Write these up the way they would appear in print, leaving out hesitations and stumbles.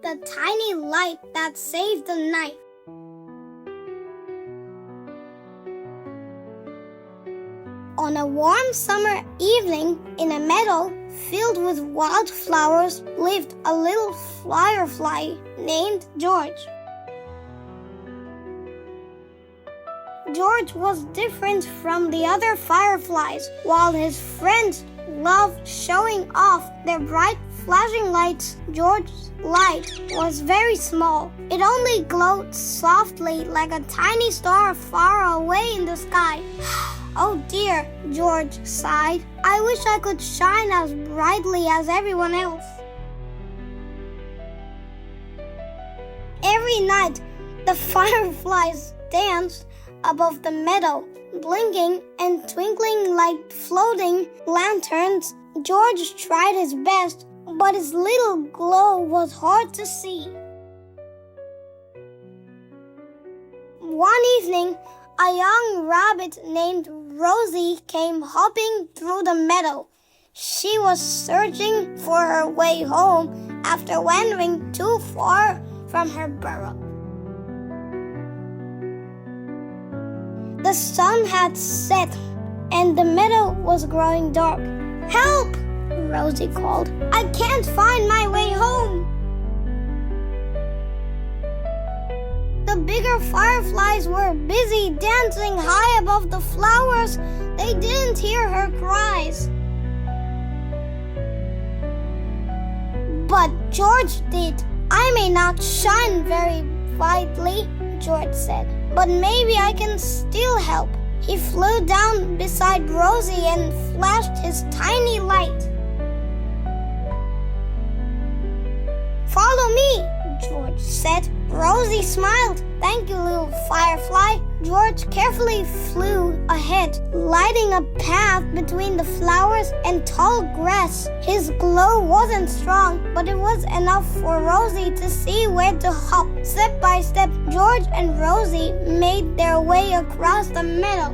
the tiny light that saved the night. On a warm summer evening, in a meadow filled with wildflowers, lived a little firefly named George. George was different from the other fireflies. While his friends loved showing off their bright flashing lights, George's light was very small. It only glowed softly like a tiny star far away in the sky. Oh dear, George sighed. I wish I could shine as brightly as everyone else. Every night, the fireflies danced above the meadow, blinking and twinkling like floating lanterns. George tried his best, but his little glow was hard to see. One evening, a young rabbit named Rosie came hopping through the meadow. She was searching for her way home after wandering too far from her burrow. The sun had set, and the meadow was growing dark. "Help!" Rosie called. "I can't find my way home." The bigger fireflies were busy dancing high above the flowers. They didn't hear her cries. But George did. "I may not shine very brightly," George said, "but maybe I can still help." He flew down beside Rosie and flashed his tiny light. "Follow me," George said. Rosie smiled. "Thank you, little firefly." George carefully flew ahead, lighting a path between the flowers and tall grass. His glow wasn't strong, but it was enough for Rosie to see where to hop. Step by step, George and Rosie made their way across the meadow.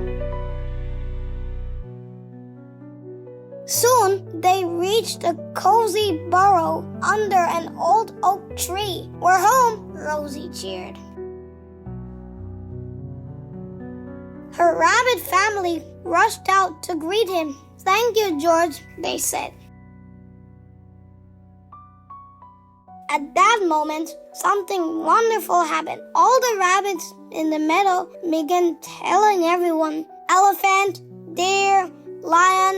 Soon, they reached a cozy burrow under an old oak tree. "We're home," Rosie cheered. Her rabbit family rushed out to greet him. "Thank you, George," they said. At that moment, something wonderful happened. All the rabbits in the meadow began telling everyone, elephant, deer, lion,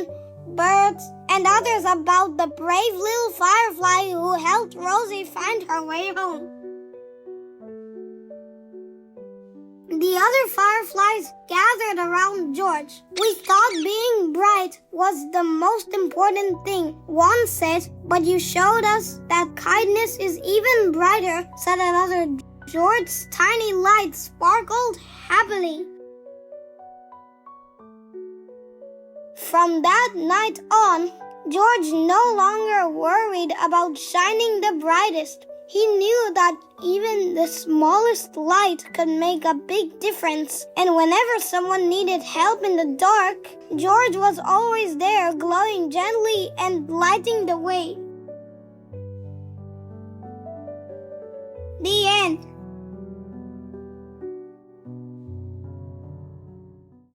birds, and others about the brave little firefly who helped Rosie find her way home. The other fireflies gathered around George. "We thought being bright was the most important thing," one said, "but you showed us that kindness is even brighter," said another. George's tiny light sparkled happily. From that night on, George no longer worried about shining the brightest. He knew that even the smallest light could make a big difference, and whenever someone needed help in the dark, George was always there, glowing gently and lighting the way. The end.